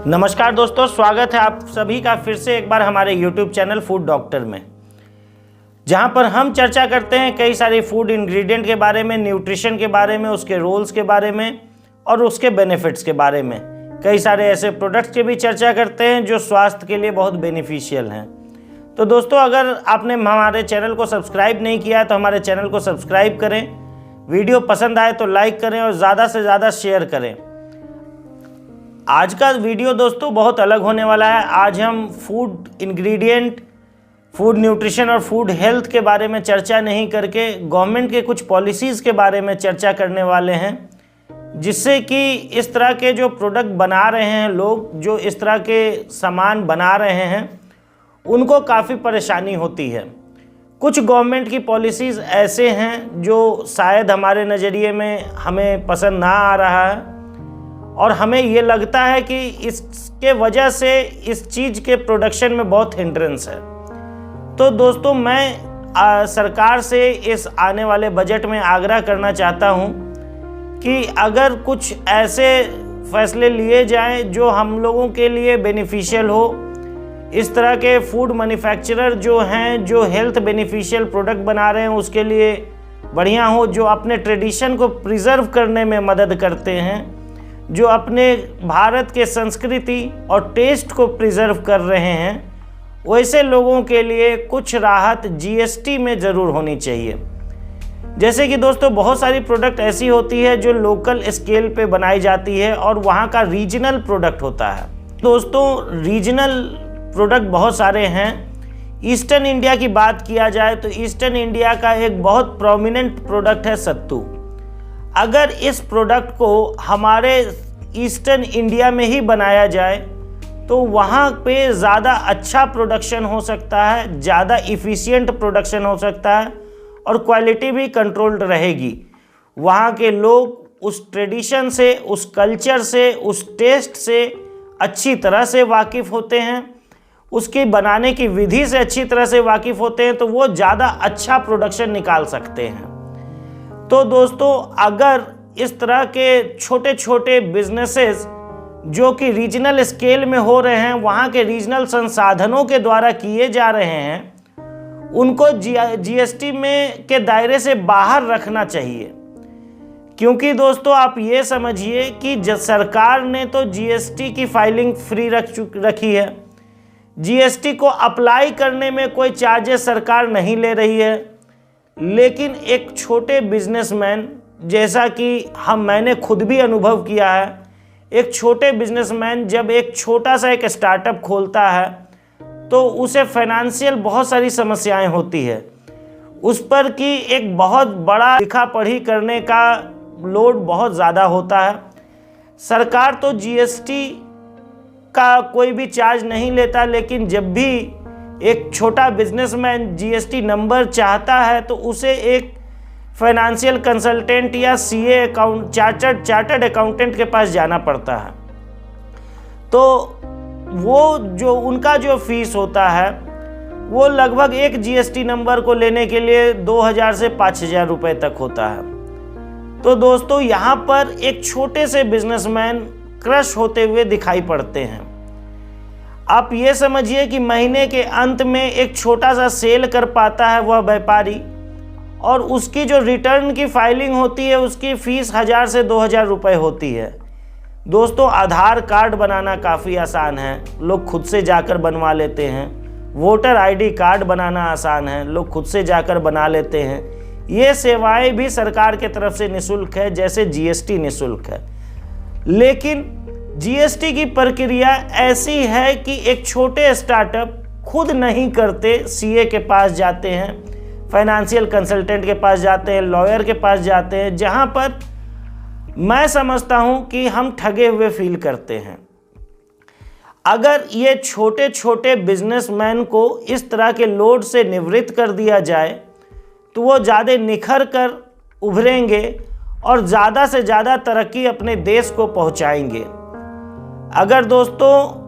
नमस्कार दोस्तों, स्वागत है आप सभी का फिर से एक बार हमारे YouTube चैनल फूड डॉक्टर में, जहां पर हम चर्चा करते हैं कई सारे फूड इंग्रेडिएंट के बारे में, न्यूट्रिशन के बारे में, उसके रोल्स के बारे में और उसके बेनिफिट्स के बारे में। कई सारे ऐसे प्रोडक्ट्स की भी चर्चा करते हैं जो स्वास्थ्य के लिए बहुत बेनिफिशियल हैं। तो दोस्तों, अगर आपने हमारे चैनल को सब्सक्राइब नहीं किया है तो हमारे चैनल को सब्सक्राइब करें, वीडियो पसंद आए तो लाइक करें और ज़्यादा से ज़्यादा शेयर करें। आज का वीडियो दोस्तों बहुत अलग होने वाला है। आज हम फूड इंग्रेडिएंट, फूड न्यूट्रिशन और फूड हेल्थ के बारे में चर्चा नहीं करके गवर्नमेंट के कुछ पॉलिसीज़ के बारे में चर्चा करने वाले हैं, जिससे कि इस तरह के जो प्रोडक्ट बना रहे हैं लोग, जो इस तरह के सामान बना रहे हैं, उनको काफ़ी परेशानी होती है। कुछ गवर्नमेंट की पॉलिसीज़ ऐसे हैं जो शायद हमारे नज़रिए में हमें पसंद ना आ रहा है और हमें ये लगता है कि इसके वजह से इस चीज़ के प्रोडक्शन में बहुत हिंड्रेंस है। तो दोस्तों, मैं सरकार से इस आने वाले बजट में आग्रह करना चाहता हूँ कि अगर कुछ ऐसे फैसले लिए जाएं जो हम लोगों के लिए बेनिफिशियल हो, इस तरह के फूड मैन्युफैक्चरर जो हैं, जो हेल्थ बेनिफिशियल प्रोडक्ट बना रहे हैं, उसके लिए बढ़िया हो, जो अपने ट्रेडिशन को प्रिजर्व करने में मदद करते हैं, जो अपने भारत के संस्कृति और टेस्ट को प्रिजर्व कर रहे हैं, वैसे लोगों के लिए कुछ राहत जीएसटी में ज़रूर होनी चाहिए। जैसे कि दोस्तों, बहुत सारी प्रोडक्ट ऐसी होती है जो लोकल स्केल पे बनाई जाती है और वहाँ का रीजनल प्रोडक्ट होता है। दोस्तों, रीजनल प्रोडक्ट बहुत सारे हैं। ईस्टर्न इंडिया की बात किया जाए तो ईस्टर्न इंडिया का एक बहुत प्रोमिनेंट प्रोडक्ट है सत्तू। अगर इस प्रोडक्ट को हमारे ईस्टर्न इंडिया में ही बनाया जाए तो वहाँ पे ज़्यादा अच्छा प्रोडक्शन हो सकता है, ज़्यादा इफ़िशियंट प्रोडक्शन हो सकता है और क्वालिटी भी कंट्रोल्ड रहेगी। वहाँ के लोग उस ट्रेडिशन से, उस कल्चर से, उस टेस्ट से अच्छी तरह से वाकिफ़ होते हैं, उसकी बनाने की विधि से अच्छी तरह से वाकिफ़ होते हैं, तो वो ज़्यादा अच्छा प्रोडक्शन निकाल सकते हैं। तो दोस्तों, अगर इस तरह के छोटे छोटे बिजनेसेस जो कि रीजनल स्केल में हो रहे हैं, वहाँ के रीजनल संसाधनों के द्वारा किए जा रहे हैं, उनको जीएसटी में के दायरे से बाहर रखना चाहिए। क्योंकि दोस्तों, आप ये समझिए कि सरकार ने तो जीएसटी की फाइलिंग फ्री रखी है। जीएसटी को अप्लाई करने में कोई चार्जेस सरकार नहीं ले रही है, लेकिन एक छोटे बिजनेसमैन, जैसा कि मैंने खुद भी अनुभव किया है, एक छोटे बिजनेसमैन जब एक छोटा सा एक स्टार्टअप खोलता है तो उसे फाइनेंशियल बहुत सारी समस्याएं होती है। उस पर कि एक बहुत बड़ा लिखा पढ़ी करने का लोड बहुत ज़्यादा होता है। सरकार तो जीएसटी का कोई भी चार्ज नहीं लेता, लेकिन जब भी एक छोटा बिजनेसमैन जीएसटी नंबर चाहता है तो उसे एक फाइनेंशियल कंसल्टेंट या सीए चार्टर्ड अकाउंटेंट के पास जाना पड़ता है। तो वो जो उनका जो फीस होता है वो लगभग एक जीएसटी नंबर को लेने के लिए 2000 से 5000 रुपये तक होता है। तो दोस्तों, यहाँ पर एक छोटे से बिजनेसमैन क्रश होते हुए दिखाई पड़ते हैं। आप ये समझिए कि महीने के अंत में एक छोटा सा सेल कर पाता है वह व्यापारी, और उसकी जो रिटर्न की फाइलिंग होती है उसकी फ़ीस 1000 से 2000 रुपये होती है। दोस्तों, आधार कार्ड बनाना काफ़ी आसान है, लोग खुद से जाकर बनवा लेते हैं। वोटर आईडी कार्ड बनाना आसान है, लोग खुद से जाकर बना लेते हैं। ये सेवाएं भी सरकार के तरफ से निःशुल्क है, जैसे जीएसटी निःशुल्क है। लेकिन जीएसटी की प्रक्रिया ऐसी है कि एक छोटे स्टार्टअप खुद नहीं करते, सीए के पास जाते हैं, फाइनेंशियल कंसल्टेंट के पास जाते हैं, लॉयर के पास जाते हैं, जहां पर मैं समझता हूं कि हम ठगे हुए फील करते हैं। अगर ये छोटे छोटे बिजनेसमैन को इस तरह के लोड से निवृत्त कर दिया जाए तो वो ज़्यादा निखर कर उभरेंगे और ज़्यादा से ज़्यादा तरक्की अपने देश को पहुंचाएंगे। अगर दोस्तों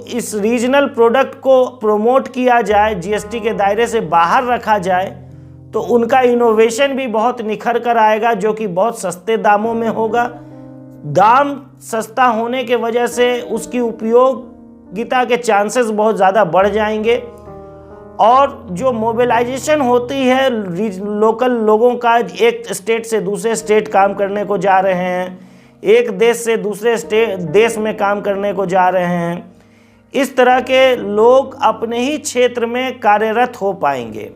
इस रीजनल प्रोडक्ट को प्रमोट किया जाए, जीएसटी के दायरे से बाहर रखा जाए, तो उनका इनोवेशन भी बहुत निखर कर आएगा, जो कि बहुत सस्ते दामों में होगा, दाम सस्ता होने के वजह से उसकी उपयोगिता के चांसेस बहुत ज़्यादा बढ़ जाएंगे और जो मोबिलाइजेशन होती है लोकल लोगों का, एक स्टेट से दूसरे स्टेट काम करने को जा रहे हैं, एक देश से दूसरे देश में काम करने को जा रहे हैं, इस तरह के लोग अपने ही क्षेत्र में कार्यरत हो पाएंगे।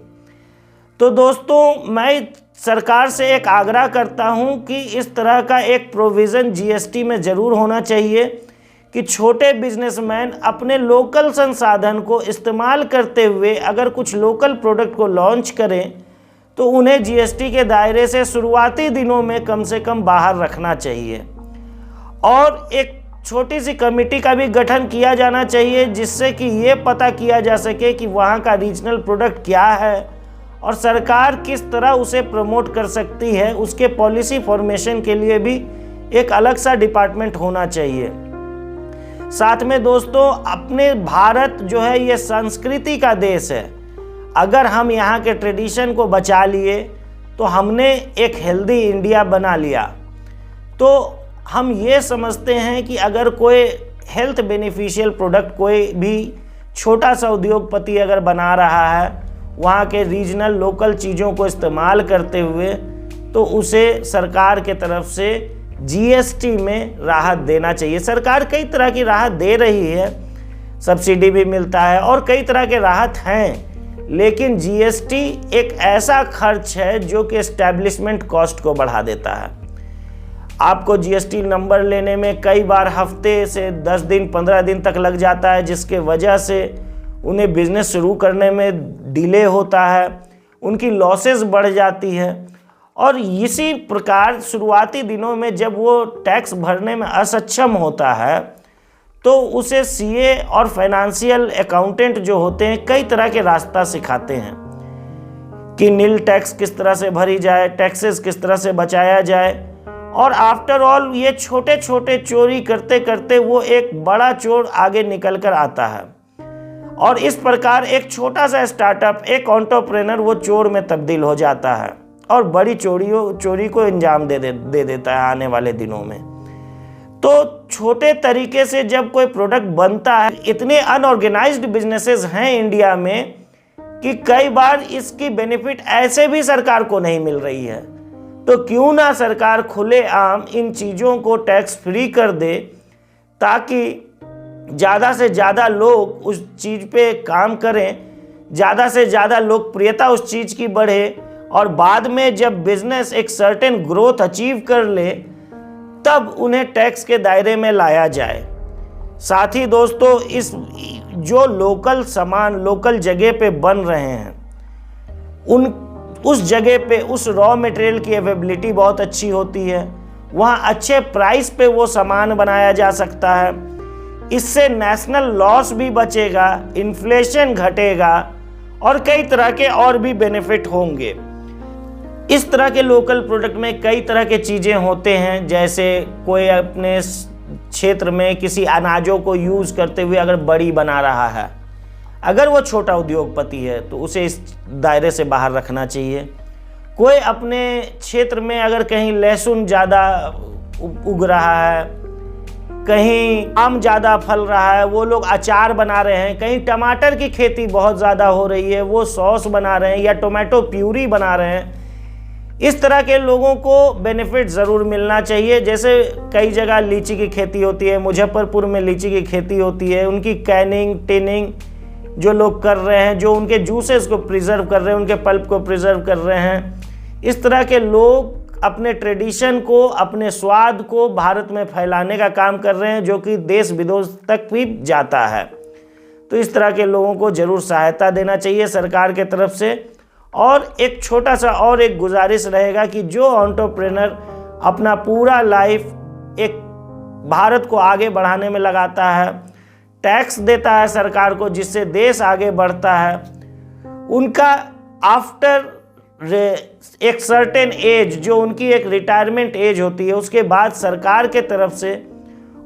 तो दोस्तों, मैं सरकार से एक आग्रह करता हूं कि इस तरह का एक प्रोविज़न जीएसटी में ज़रूर होना चाहिए कि छोटे बिजनेसमैन अपने लोकल संसाधन को इस्तेमाल करते हुए अगर कुछ लोकल प्रोडक्ट को लॉन्च करें तो उन्हें जीएसटी के दायरे से शुरुआती दिनों में कम से कम बाहर रखना चाहिए। और एक छोटी सी कमेटी का भी गठन किया जाना चाहिए जिससे कि ये पता किया जा सके कि वहाँ का रीजनल प्रोडक्ट क्या है और सरकार किस तरह उसे प्रमोट कर सकती है। उसके पॉलिसी फॉर्मेशन के लिए भी एक अलग सा डिपार्टमेंट होना चाहिए। साथ में दोस्तों, अपने भारत जो है ये संस्कृति का देश है। अगर हम यहाँ के ट्रेडिशन को बचा लिए तो हमने एक हेल्दी इंडिया बना लिया। तो हम ये समझते हैं कि अगर कोई हेल्थ बेनिफिशियल प्रोडक्ट कोई भी छोटा सा उद्योगपति अगर बना रहा है वहाँ के रीजनल लोकल चीज़ों को इस्तेमाल करते हुए, तो उसे सरकार के तरफ से जीएसटी में राहत देना चाहिए। सरकार कई तरह की राहत दे रही है, सब्सिडी भी मिलता है और कई तरह के राहत हैं, लेकिन जीएसटी एक ऐसा खर्च है जो कि एस्टैब्लिशमेंट कॉस्ट को बढ़ा देता है। आपको जीएसटी नंबर लेने में कई बार हफ्ते से 10 दिन 15 दिन तक लग जाता है, जिसके वजह से उन्हें बिजनेस शुरू करने में डिले होता है, उनकी लॉसेस बढ़ जाती है। और इसी प्रकार शुरुआती दिनों में जब वो टैक्स भरने में असक्षम होता है तो उसे सीए और फाइनेंशियल अकाउंटेंट जो होते हैं कई तरह के रास्ता सिखाते हैं कि नील टैक्स किस तरह से भरी जाए, टैक्सेस किस तरह से बचाया जाए। और आफ्टर ऑल ये छोटे छोटे चोरी करते करते वो एक बड़ा चोर आगे निकल कर आता है और इस प्रकार एक छोटा सा स्टार्टअप, एक एंटरप्रेन्योर वो चोर में तब्दील हो जाता है और बड़ी चोरी को अंजाम दे देता है आने वाले दिनों में। तो छोटे तरीके से जब कोई प्रोडक्ट बनता है, इतने अनऑर्गेनाइज्ड बिजनेसेस हैं इंडिया में कि कई बार इसकी बेनिफिट ऐसे भी सरकार को नहीं मिल रही है। तो क्यों ना सरकार खुलेआम इन चीज़ों को टैक्स फ्री कर दे ताकि ज़्यादा से ज़्यादा लोग उस चीज़ पे काम करें, ज़्यादा से ज़्यादा लोकप्रियता उस चीज़ की बढ़े और बाद में जब बिजनेस एक सर्टेन ग्रोथ अचीव कर ले तब उन्हें टैक्स के दायरे में लाया जाए। साथ ही दोस्तों, इस जो लोकल सामान लोकल जगह पे बन रहे हैं उस जगह पे उस रॉ मटेरियल की अवेलेबिलिटी बहुत अच्छी होती है, वहाँ अच्छे प्राइस पे वो सामान बनाया जा सकता है। इससे नेशनल लॉस भी बचेगा, इन्फ्लेशन घटेगा और कई तरह के और भी बेनिफिट होंगे। इस तरह के लोकल प्रोडक्ट में कई तरह के चीज़ें होते हैं, जैसे कोई अपने क्षेत्र में किसी अनाजों को यूज़ करते हुए अगर बड़ी बना रहा है, अगर वो छोटा उद्योगपति है तो उसे इस दायरे से बाहर रखना चाहिए। कोई अपने क्षेत्र में अगर कहीं लहसुन ज़्यादा उग रहा है, कहीं आम ज़्यादा फल रहा है, वो लोग अचार बना रहे हैं, कहीं टमाटर की खेती बहुत ज़्यादा हो रही है, वो सॉस बना रहे हैं या टोमेटो प्यूरी बना रहे हैं, इस तरह के लोगों को बेनिफिट ज़रूर मिलना चाहिए। जैसे कई जगह लीची की खेती होती है, मुजफ्फरपुर में लीची की खेती होती है, उनकी कैनिंग टिनिंग जो लोग कर रहे हैं, जो उनके जूसेस को प्रिजर्व कर रहे हैं, उनके पल्प को प्रिजर्व कर रहे हैं, इस तरह के लोग अपने ट्रेडिशन को, अपने स्वाद को भारत में फैलाने का काम कर रहे हैं, जो कि देश विदेश तक भी जाता है। तो इस तरह के लोगों को ज़रूर सहायता देना चाहिए सरकार के तरफ से। और एक छोटा सा और एक गुजारिश रहेगा कि जो एंटरप्रेन्योर अपना पूरा लाइफ एक भारत को आगे बढ़ाने में लगाता है, टैक्स देता है सरकार को जिससे देश आगे बढ़ता है, उनका आफ्टर एक सर्टेन एज, जो उनकी एक रिटायरमेंट एज होती है, उसके बाद सरकार के तरफ से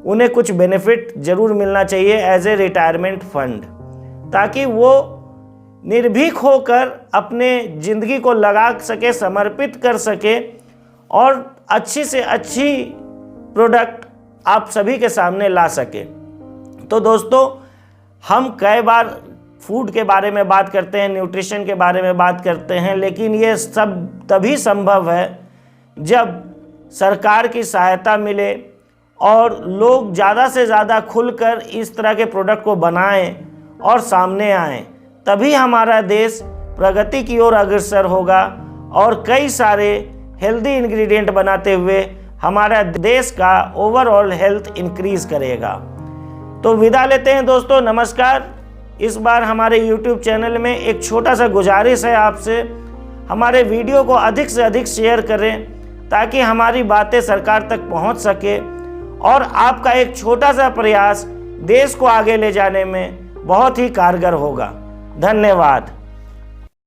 उन्हें कुछ बेनिफिट ज़रूर मिलना चाहिए एज ए रिटायरमेंट फंड, ताकि वो निर्भीक होकर अपने ज़िंदगी को लगा सके, समर्पित कर सके और अच्छी से अच्छी प्रोडक्ट आप सभी के सामने ला सके। तो दोस्तों, हम कई बार फूड के बारे में बात करते हैं, न्यूट्रिशन के बारे में बात करते हैं, लेकिन ये सब तभी संभव है जब सरकार की सहायता मिले और लोग ज़्यादा से ज़्यादा खुलकर इस तरह के प्रोडक्ट को बनाएं और सामने आएं। तभी हमारा देश प्रगति की ओर अग्रसर होगा और कई सारे हेल्दी इंग्रेडिएंट बनाते हुए हमारा देश का ओवरऑल हेल्थ इंक्रीज करेगा। तो विदा लेते हैं दोस्तों, नमस्कार। इस बार हमारे YouTube चैनल में एक छोटा सा गुजारिश है आपसे, हमारे वीडियो को अधिक से अधिक शेयर करें ताकि हमारी बातें सरकार तक पहुंच सके और आपका एक छोटा सा प्रयास देश को आगे ले जाने में बहुत ही कारगर होगा। धन्यवाद।